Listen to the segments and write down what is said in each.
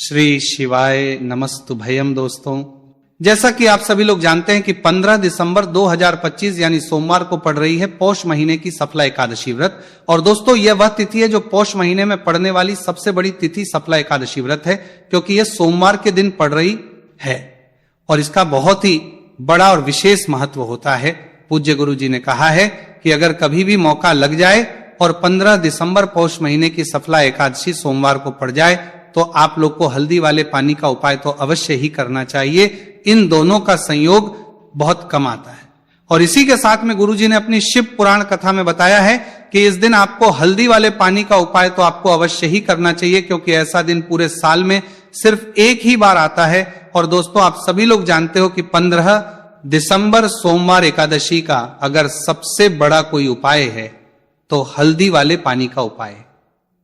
श्री शिवाय नमस्तुभयम। दोस्तों, जैसा कि आप सभी लोग जानते हैं कि 15 दिसंबर 2025 यानी सोमवार को पड़ रही है पौष महीने की सफला एकादशी व्रत। और दोस्तों, यह वह तिथि है जो पौष महीने में पड़ने वाली सबसे बड़ी तिथि सफला एकादशी व्रत है, क्योंकि यह सोमवार के दिन पड़ रही है और इसका बहुत ही बड़ा और विशेष महत्व होता है। पूज्य गुरु जी ने कहा है कि अगर कभी भी मौका लग जाए और 15 दिसंबर पौष महीने की सफला एकादशी सोमवार को पड़ जाए तो आप लोग को हल्दी वाले पानी का उपाय तो अवश्य ही करना चाहिए। इन दोनों का संयोग बहुत कम आता है। और इसी के साथ में गुरुजी ने अपनी शिव पुराण कथा में बताया है कि इस दिन आपको हल्दी वाले पानी का उपाय तो आपको अवश्य ही करना चाहिए, क्योंकि ऐसा दिन पूरे साल में सिर्फ एक ही बार आता है। और दोस्तों, आप सभी लोग जानते हो कि 15 दिसंबर सोमवार एकादशी का अगर सबसे बड़ा कोई उपाय है तो हल्दी वाले पानी का उपाय।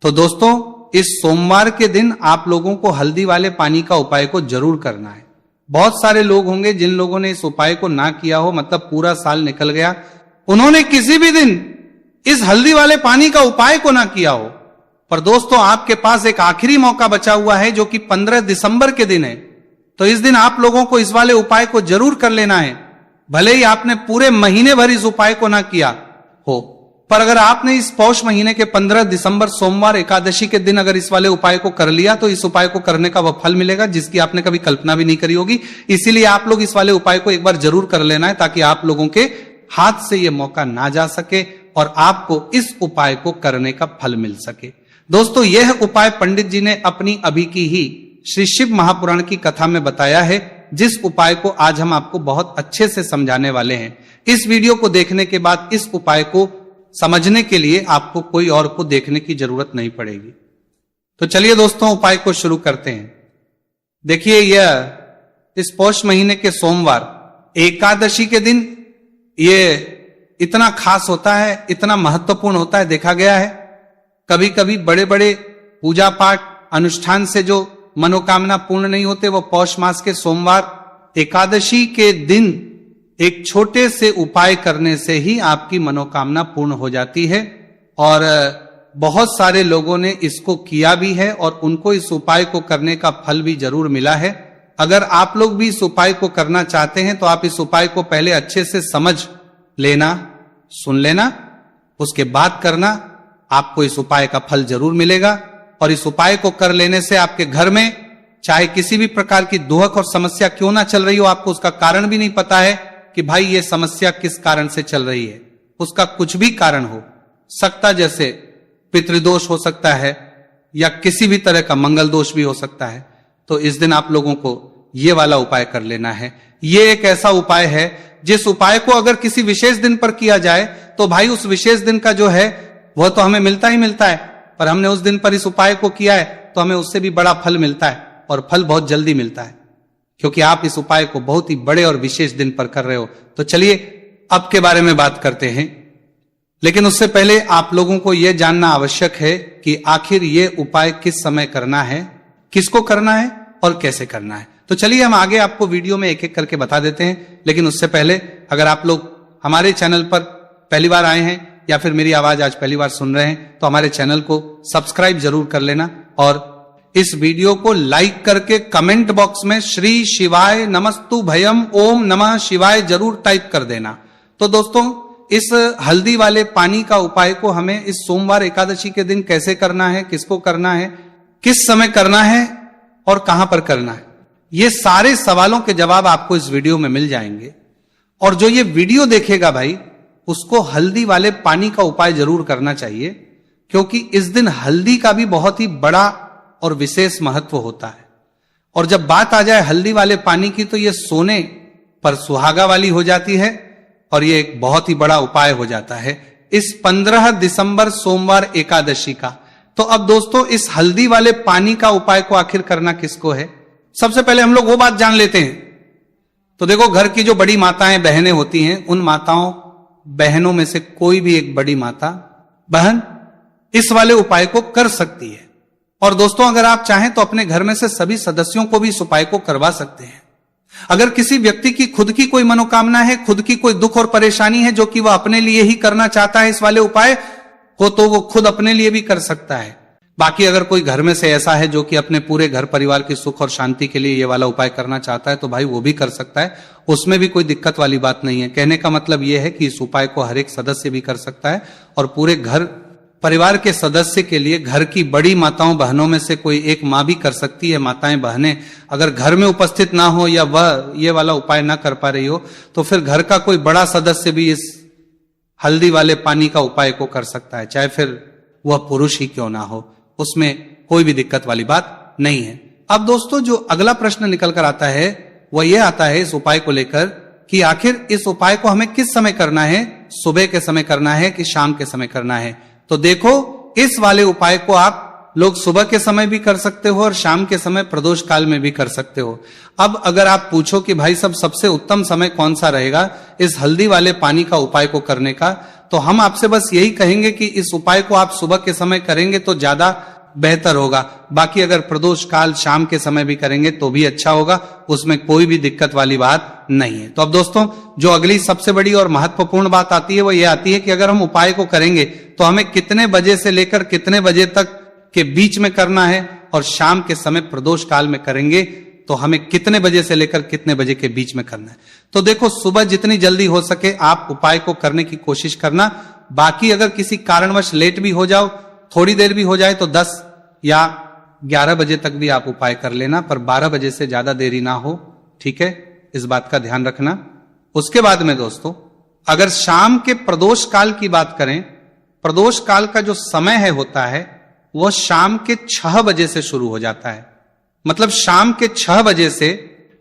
तो दोस्तों, इस सोमवार के दिन आप लोगों को हल्दी वाले पानी का उपाय को जरूर करना है। बहुत सारे लोग होंगे जिन लोगों ने इस उपाय को ना किया हो, मतलब पूरा साल निकल गया, उन्होंने किसी भी दिन इस हल्दी वाले पानी का उपाय को ना किया हो। पर दोस्तों, आपके पास एक आखिरी मौका बचा हुआ है जो कि 15 दिसंबर के दिन है। तो इस दिन आप लोगों को इस वाले उपाय को जरूर कर लेना है, भले ही आपने पूरे महीने भर इस उपाय को ना किया हो। पर अगर आपने इस पौष महीने के 15 दिसंबर सोमवार एकादशी के दिन अगर इस वाले उपाय को कर लिया तो इस उपाय को करने का वह फल मिलेगा जिसकी आपने कभी कल्पना भी नहीं करी होगी। इसीलिए आप लोग इस वाले उपाय को एक बार जरूर कर लेना है, ताकि आप लोगों के हाथ से यह मौका ना जा सके और आपको इस उपाय को करने का फल मिल सके। दोस्तों, यह उपाय पंडित जी ने अपनी अभी की ही श्री शिव महापुराण की कथा में बताया है, जिस उपाय को आज हम आपको बहुत अच्छे से समझाने वाले हैं। इस वीडियो को देखने के बाद इस उपाय को समझने के लिए आपको कोई और को देखने की जरूरत नहीं पड़ेगी। तो चलिए दोस्तों, उपाय को शुरू करते हैं। देखिए, यह इस पौष महीने के सोमवार एकादशी के दिन ये इतना खास होता है, इतना महत्वपूर्ण होता है। देखा गया है कभी कभी बड़े बड़े पूजा पाठ अनुष्ठान से जो मनोकामना पूर्ण नहीं होते, वो पौष मास के सोमवार एकादशी के दिन एक छोटे से उपाय करने से ही आपकी मनोकामना पूर्ण हो जाती है। और बहुत सारे लोगों ने इसको किया भी है और उनको इस उपाय को करने का फल भी जरूर मिला है। अगर आप लोग भी इस उपाय को करना चाहते हैं तो आप इस उपाय को पहले अच्छे से समझ लेना, सुन लेना, उसके बाद करना। आपको इस उपाय का फल जरूर मिलेगा। और इस उपाय को कर लेने से आपके घर में चाहे किसी भी प्रकार की दुहक और समस्या क्यों ना चल रही हो, आपको उसका कारण भी नहीं पता है कि भाई ये समस्या किस कारण से चल रही है, उसका कुछ भी कारण हो सकता, जैसे पितृदोष हो सकता है या किसी भी तरह का मंगल दोष भी हो सकता है। तो इस दिन आप लोगों को ये वाला उपाय कर लेना है। ये एक ऐसा उपाय है जिस उपाय को अगर किसी विशेष दिन पर किया जाए तो भाई उस विशेष दिन का जो है वह तो हमें मिलता ही मिलता है, पर हमने उस दिन पर इस उपाय को किया है तो हमें उससे भी बड़ा फल मिलता है, और फल बहुत जल्दी मिलता है, क्योंकि आप इस उपाय को बहुत ही बड़े और विशेष दिन पर कर रहे हो। तो चलिए अब के बारे में बात करते हैं, लेकिन उससे पहले आप लोगों को यह जानना आवश्यक है कि आखिर यह उपाय किस समय करना है, किसको करना है और कैसे करना है। तो चलिए हम आगे आपको वीडियो में एक एक करके बता देते हैं। लेकिन उससे पहले अगर आप लोग हमारे चैनल पर पहली बार आए हैं या फिर मेरी आवाज आज पहली बार सुन रहे हैं तो हमारे चैनल को सब्सक्राइब जरूर कर लेना, और इस वीडियो को लाइक करके कमेंट बॉक्स में श्री शिवाय नमस्तुभयम ओम नमः शिवाय जरूर टाइप कर देना। तो दोस्तों, इस हल्दी वाले पानी का उपाय को हमें इस सोमवार एकादशी के दिन कैसे करना है, किसको करना है, किस समय करना है और कहां पर करना है, ये सारे सवालों के जवाब आपको इस वीडियो में मिल जाएंगे। और जो ये वीडियो देखेगा भाई, उसको हल्दी वाले पानी का उपाय जरूर करना चाहिए, क्योंकि इस दिन हल्दी का भी बहुत ही बड़ा और विशेष महत्व होता है। और जब बात आ जाए हल्दी वाले पानी की तो यह सोने पर सुहागा वाली हो जाती है और यह एक बहुत ही बड़ा उपाय हो जाता है इस 15 दिसंबर सोमवार एकादशी का। तो अब दोस्तों, इस हल्दी वाले पानी का उपाय को आखिर करना किसको है, सबसे पहले हम लोग वो बात जान लेते हैं। तो देखो, घर की जो बड़ी माताएं बहनें होती हैं, उन माताओं बहनों में से कोई भी एक बड़ी माता बहन इस वाले उपाय को कर सकती है। और दोस्तों, अगर आप चाहें तो अपने घर में से सभी सदस्यों को भी इस उपाय को करवा सकते हैं। अगर किसी व्यक्ति की खुद की कोई मनोकामना है, खुद की कोई दुख और परेशानी है जो कि वह अपने लिए ही करना चाहता है इस वाले उपाय को, तो वो खुद अपने लिए भी कर सकता है। बाकी अगर कोई घर में से ऐसा है जो कि अपने पूरे घर परिवार की सुख और शांति के लिए ये वाला उपाय करना चाहता है तो भाई वो भी कर सकता है, उसमें भी कोई दिक्कत वाली बात नहीं है। कहने का मतलब ये है कि इस उपाय को हर एक सदस्य भी कर सकता है और पूरे घर परिवार के सदस्य के लिए घर की बड़ी माताओं बहनों में से कोई एक माँ भी कर सकती है। माताएं बहनें अगर घर में उपस्थित ना हो या वह ये वाला उपाय ना कर पा रही हो तो फिर घर का कोई बड़ा सदस्य भी इस हल्दी वाले पानी का उपाय को कर सकता है, चाहे फिर वह पुरुष ही क्यों ना हो, उसमें कोई भी दिक्कत वाली बात नहीं है। अब दोस्तों जो अगला प्रश्न निकल कर आता है वह यह आता है इस उपाय को लेकर कि आखिर इस उपाय को हमें किस समय करना है, सुबह के समय करना है कि शाम के समय करना है। तो देखो इस वाले उपाय को आप लोग सुबह के समय भी कर सकते हो और शाम के समय प्रदोष काल में भी कर सकते हो। अब अगर आप पूछो कि भाई सब सबसे उत्तम समय कौन सा रहेगा इस हल्दी वाले पानी का उपाय को करने का, तो हम आपसे बस यही कहेंगे कि इस उपाय को आप सुबह के समय करेंगे तो ज्यादा बेहतर होगा। बाकी अगर प्रदोष काल शाम के समय भी करेंगे तो भी अच्छा होगा, उसमें कोई भी दिक्कत वाली बात नहीं है। तो अब दोस्तों जो अगली सबसे बड़ी और महत्वपूर्ण बात आती है वो ये आती है कि अगर हम उपाय को करेंगे तो हमें कितने बजे से लेकर कितने बजे तक के बीच में करना है और शाम के समय प्रदोष काल में करेंगे तो हमें कितने बजे से लेकर कितने बजे के बीच में करना है। तो देखो सुबह जितनी जल्दी हो सके आप उपाय को करने की कोशिश करना। बाकी अगर किसी कारणवश लेट भी हो जाओ, थोड़ी देर भी हो जाए तो 10 या 11 बजे तक भी आप उपाय कर लेना, पर 12 बजे से ज्यादा देरी ना हो, ठीक है, इस बात का ध्यान रखना। उसके बाद में दोस्तों अगर शाम के प्रदोष काल की बात करें, प्रदोष काल का जो समय है होता है वह शाम के 6 बजे से शुरू हो जाता है। मतलब शाम के 6 बजे से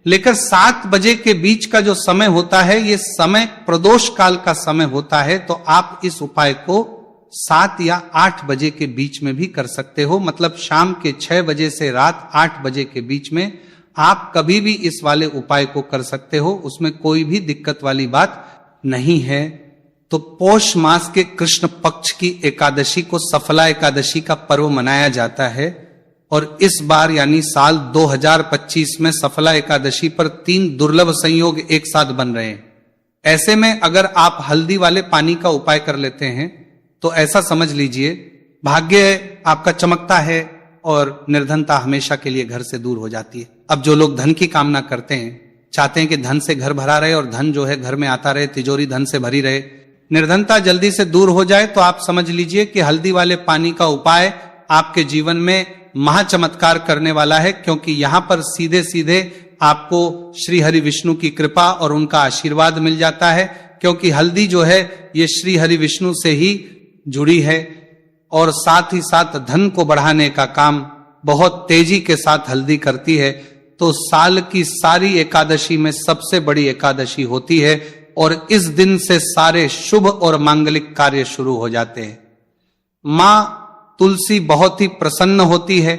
लेकर 7 बजे के बीच का जो समय होता है ये समय प्रदोष काल का समय होता है। तो आप इस उपाय को 7 या 8 बजे के बीच में भी कर सकते हो। मतलब शाम के 6 बजे से रात 8 बजे के बीच में आप कभी भी इस वाले उपाय को कर सकते हो, उसमें कोई भी दिक्कत वाली बात नहीं है। तो पौष मास के कृष्ण पक्ष की एकादशी को सफला एकादशी का पर्व मनाया जाता है और इस बार यानी साल 2025 में सफला एकादशी पर 3 दुर्लभ संयोग एक साथ बन रहे हैं। ऐसे में अगर आप हल्दी वाले पानी का उपाय कर लेते हैं तो ऐसा समझ लीजिए भाग्य आपका चमकता है और निर्धनता हमेशा के लिए घर से दूर हो जाती है। अब जो लोग धन की कामना करते हैं, चाहते हैं कि धन से घर भरा रहे और धन जो है घर में आता रहे, तिजोरी धन से भरी रहे, निर्धनता जल्दी से दूर हो जाए, तो आप समझ लीजिए कि हल्दी वाले पानी का उपाय आपके जीवन में महाचमत्कार करने वाला है। क्योंकि यहां पर सीधे सीधे आपको श्री हरि विष्णु की कृपा और उनका आशीर्वाद मिल जाता है। क्योंकि हल्दी जो है ये श्री हरि विष्णु से ही जुड़ी है और साथ ही साथ धन को बढ़ाने का काम बहुत तेजी के साथ हल्दी करती है। तो साल की सारी एकादशी में सबसे बड़ी एकादशी होती है और इस दिन से सारे शुभ और मांगलिक कार्य शुरू हो जाते हैं। मां तुलसी बहुत ही प्रसन्न होती है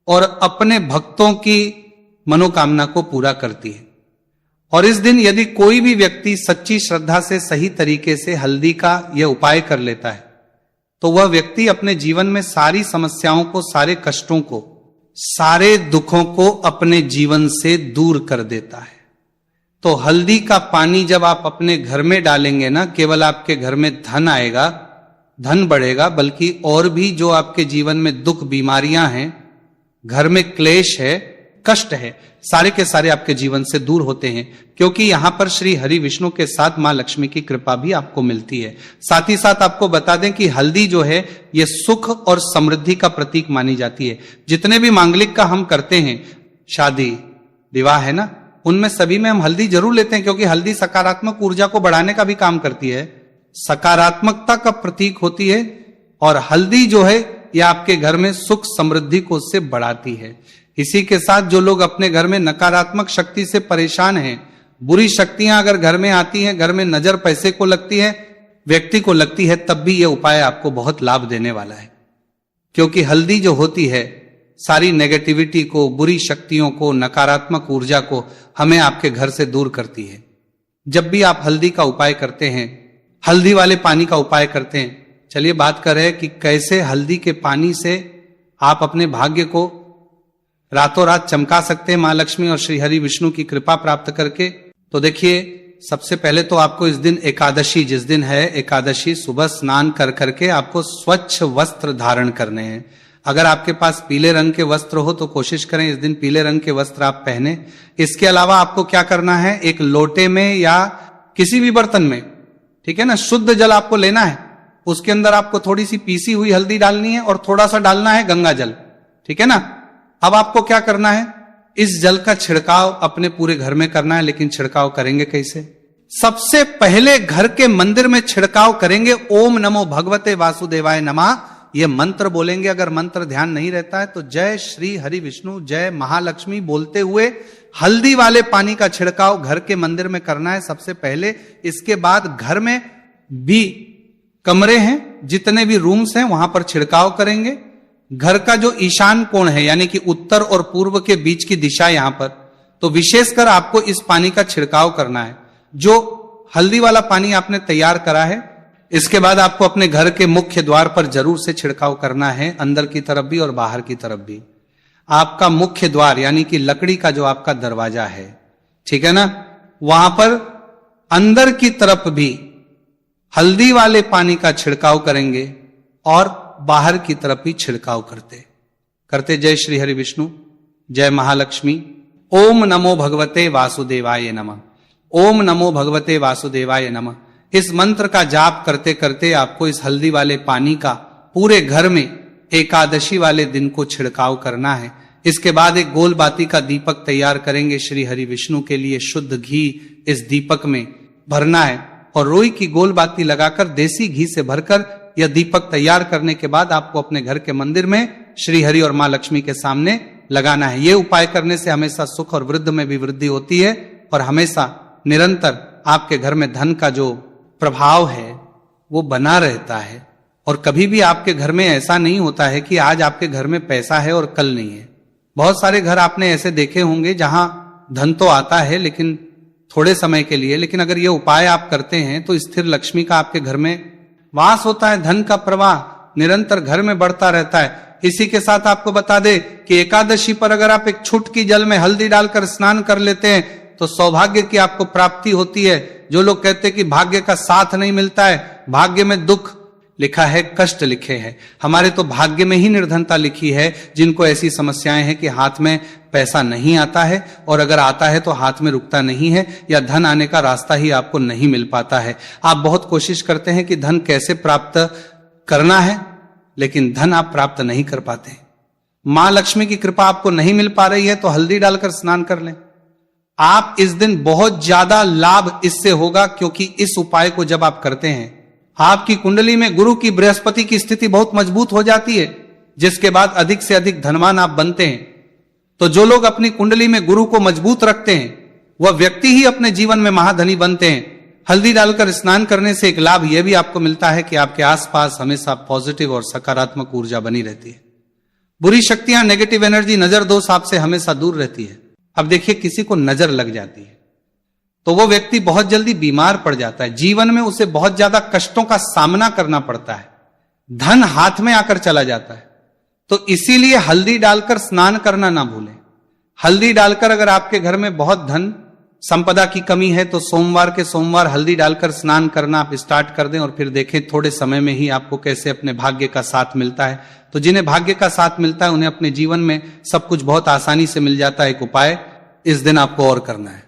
और अपने भक्तों की मनोकामना को पूरा करती है। और इस दिन यदि कोई भी व्यक्ति सच्ची श्रद्धा से सही तरीके से हल्दी का यह उपाय कर लेता है तो वह व्यक्ति अपने जीवन में सारी समस्याओं को, सारे कष्टों को, सारे दुखों को अपने जीवन से दूर कर देता है। तो हल्दी का पानी जब आप अपने घर में डालेंगे ना, केवल आपके घर में धन आएगा, धन बढ़ेगा, बल्कि और भी जो आपके जीवन में दुख बीमारियां हैं, घर में क्लेश है, कष्ट है, सारे के सारे आपके जीवन से दूर होते हैं। क्योंकि यहां पर श्री हरि विष्णु के साथ मां लक्ष्मी की कृपा भी आपको मिलती है। साथ ही साथ आपको बता दें कि हल्दी जो है ये सुख और समृद्धि का प्रतीक मानी जाती है। जितने भी मांगलिक का हम करते हैं, शादी विवाह है ना, उनमें सभी में हम हल्दी जरूर लेते हैं क्योंकि हल्दी सकारात्मक ऊर्जा को बढ़ाने का भी काम करती है, सकारात्मकता का प्रतीक होती है। और हल्दी जो है यह आपके घर में सुख समृद्धि को उससे बढ़ाती है। इसी के साथ जो लोग अपने घर में नकारात्मक शक्ति से परेशान हैं, बुरी शक्तियां अगर घर में आती हैं, घर में नजर पैसे को लगती है, व्यक्ति को लगती है, तब भी यह उपाय आपको बहुत लाभ देने वाला है। क्योंकि हल्दी जो होती है सारी नेगेटिविटी को, बुरी शक्तियों को, नकारात्मक ऊर्जा को हमें आपके घर से दूर करती है। जब भी आप हल्दी का उपाय करते हैं, हल्दी वाले पानी का उपाय करते हैं, चलिए बात कर रहे हैं कि कैसे हल्दी के पानी से आप अपने भाग्य को रातों रात चमका सकते हैं मां लक्ष्मी और श्री हरि विष्णु की कृपा प्राप्त करके। तो देखिए सबसे पहले तो आपको इस दिन एकादशी, जिस दिन है एकादशी, सुबह स्नान कर करके आपको स्वच्छ वस्त्र धारण करने हैं। अगर आपके पास पीले रंग के वस्त्र हो तो कोशिश करें इस दिन पीले रंग के वस्त्र आप पहने। इसके अलावा आपको क्या करना है, एक लोटे में या किसी भी बर्तन में, ठीक है ना, शुद्ध जल आपको लेना है। उसके अंदर आपको थोड़ी सी पीसी हुई हल्दी डालनी है और थोड़ा सा डालना है गंगा जल, ठीक है ना। अब आपको क्या करना है, इस जल का छिड़काव अपने पूरे घर में करना है। लेकिन छिड़काव करेंगे कैसे? सबसे पहले घर के मंदिर में छिड़काव करेंगे। ओम नमो भगवते वासुदेवाय नमः ये मंत्र बोलेंगे। अगर मंत्र ध्यान नहीं रहता है तो जय श्री हरि विष्णु जय महालक्ष्मी बोलते हुए हल्दी वाले पानी का छिड़काव घर के मंदिर में करना है सबसे पहले। इसके बाद घर में भी कमरे हैं, जितने भी रूम्स हैं, वहां पर छिड़काव करेंगे। घर का जो ईशान कोण है यानी कि उत्तर और पूर्व के बीच की दिशा यहां पर, तो विशेषकर आपको इस पानी का छिड़काव करना है, जो हल्दी वाला पानी आपने तैयार करा है। इसके बाद आपको अपने घर के मुख्य द्वार पर जरूर से छिड़काव करना है, अंदर की तरफ भी और बाहर की तरफ भी। आपका मुख्य द्वार यानी कि लकड़ी का जो आपका दरवाजा है, ठीक है ना, वहां पर अंदर की तरफ भी हल्दी वाले पानी का छिड़काव करेंगे और बाहर की तरफ भी छिड़काव करते करते जय श्री हरि विष्णु जय महालक्ष्मी ओम नमो भगवते वासुदेवाय नमः, ओम नमो भगवते वासुदेवाय नमः। इस मंत्र का जाप करते करते आपको इस हल्दी वाले पानी का पूरे घर में एकादशी वाले दिन को छिड़काव करना है। इसके बाद एक गोल बाती का दीपक तैयार करेंगे श्री हरि विष्णु के लिए। शुद्ध घी इस दीपक में भरना है और रोई की गोल बाती लगाकर देसी घी से भरकर यह दीपक तैयार करने के बाद आपको अपने घर के मंदिर में श्री हरि और मां लक्ष्मी के सामने लगाना है। यह उपाय करने से हमेशा सुख और वृद्धि में भी वृद्धि होती है और हमेशा निरंतर आपके घर में धन का जो प्रभाव है वो बना रहता है। और कभी भी आपके घर में ऐसा नहीं होता है कि आज आपके घर में पैसा है और कल नहीं है। बहुत सारे घर आपने ऐसे देखे होंगे जहां धन तो आता है लेकिन थोड़े समय के लिए, लेकिन अगर ये उपाय आप करते हैं तो स्थिर लक्ष्मी का आपके घर में वास होता है, धन का प्रवाह निरंतर घर में बढ़ता रहता है। इसी के साथ आपको बता दे कि एकादशी पर अगर आप एक छुटकी जल में हल्दी डालकर स्नान कर लेते हैं तो सौभाग्य की आपको प्राप्ति होती है। जो लोग कहते हैं कि भाग्य का साथ नहीं मिलता है, भाग्य में दुख लिखा है, कष्ट लिखे हैं, हमारे तो भाग्य में ही निर्धनता लिखी है। जिनको ऐसी समस्याएं हैं कि हाथ में पैसा नहीं आता है और अगर आता है तो हाथ में रुकता नहीं है या धन आने का रास्ता ही आपको नहीं मिल पाता है। आप बहुत कोशिश करते हैं कि धन कैसे प्राप्त करना है लेकिन धन आप प्राप्त नहीं कर पाते। मां लक्ष्मी की कृपा आपको नहीं मिल पा रही है तो हल्दी डालकर स्नान कर लें। आप इस दिन बहुत ज्यादा लाभ इससे होगा क्योंकि इस उपाय को जब आप करते हैं आपकी कुंडली में गुरु की बृहस्पति की स्थिति बहुत मजबूत हो जाती है, जिसके बाद अधिक से अधिक धनवान आप बनते हैं। तो जो लोग अपनी कुंडली में गुरु को मजबूत रखते हैं वह व्यक्ति ही अपने जीवन में महाधनी बनते हैं। हल्दी डालकर स्नान करने से एक लाभ यह भी आपको मिलता है कि आपके आसपास हमेशा पॉजिटिव और सकारात्मक ऊर्जा बनी रहती है। बुरी शक्तियां, नेगेटिव एनर्जी, नजर दोष आपसे हमेशा दूर रहती है। अब देखिए किसी को नजर लग जाती है तो वो व्यक्ति बहुत जल्दी बीमार पड़ जाता है, जीवन में उसे बहुत ज्यादा कष्टों का सामना करना पड़ता है, धन हाथ में आकर चला जाता है। तो इसीलिए हल्दी डालकर स्नान करना ना भूलें। हल्दी डालकर अगर आपके घर में बहुत धन संपदा की कमी है तो सोमवार के सोमवार हल्दी डालकर स्नान करना आप स्टार्ट कर दें और फिर देखें थोड़े समय में ही आपको कैसे अपने भाग्य का साथ मिलता है। तो जिन्हें भाग्य का साथ मिलता है उन्हें अपने जीवन में सब कुछ बहुत आसानी से मिल जाता है। एक उपाय इस दिन आपको और करना है,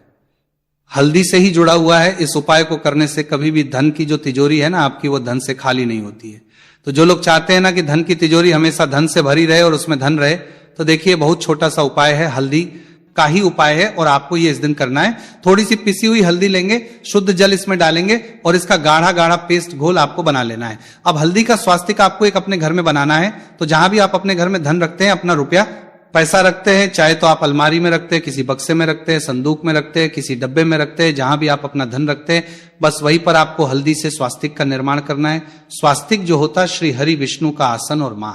हल्दी से ही जुड़ा हुआ है। इस उपाय को करने से कभी भी धन की जो तिजोरी है ना आपकी, वो धन से खाली नहीं होती है। तो जो लोग चाहते हैं ना कि धन की तिजोरी हमेशा धन से भरी रहे और उसमें धन रहे, तो देखिए बहुत छोटा सा उपाय है, हल्दी का ही उपाय है और आपको ये इस दिन करना है। थोड़ी सी पिसी हुई हल्दी लेंगे, शुद्ध जल इसमें डालेंगे और इसका गाढ़ा गाढ़ा पेस्ट घोल आपको बना लेना है। अब हल्दी का स्वास्तिक आपको एक अपने घर में बनाना है। तो जहां भी आप अपने घर में धन रखते हैं, अपना रुपया पैसा रखते हैं, चाहे तो आप अलमारी में रखते हैं, किसी बक्से में रखते हैं, संदूक में रखते हैं, किसी डब्बे में रखते हैं, जहां भी आप अपना धन रखते हैं, बस वहीं पर आपको हल्दी से स्वास्तिक का निर्माण करना है। स्वास्तिक जो होता है श्री हरि विष्णु का आसन और मां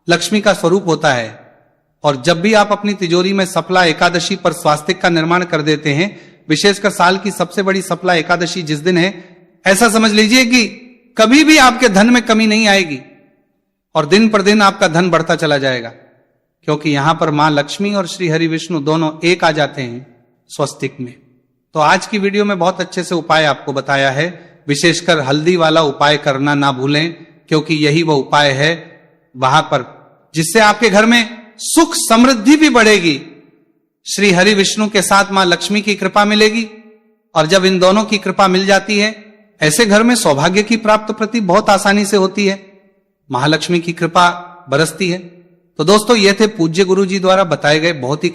लक्ष्मी का स्वरूप होता है। और जब भी आप अपनी तिजोरी में सफला एकादशी पर स्वास्तिक का निर्माण कर देते हैं, विशेषकर साल की सबसे बड़ी सफला एकादशी जिस दिन है, ऐसा समझ लीजिए कि कभी भी आपके धन में कमी नहीं आएगी और दिन पर दिन आपका धन बढ़ता चला जाएगा, क्योंकि यहां पर मां लक्ष्मी और श्री हरि विष्णु दोनों एक आ जाते हैं स्वस्तिक में। तो आज की वीडियो में बहुत अच्छे से उपाय आपको बताया है। विशेषकर हल्दी वाला उपाय करना ना भूलें, क्योंकि यही वो उपाय है वहां पर जिससे आपके घर में सुख समृद्धि भी बढ़ेगी, श्री हरि विष्णु के साथ मां लक्ष्मी की कृपा मिलेगी। और जब इन दोनों की कृपा मिल जाती है, ऐसे घर में सौभाग्य की प्राप्ति बहुत आसानी से होती है, महालक्ष्मी की कृपा बरसती है। तो दोस्तों, ये थे पूज्य गुरु जी द्वारा बताए गए बहुत ही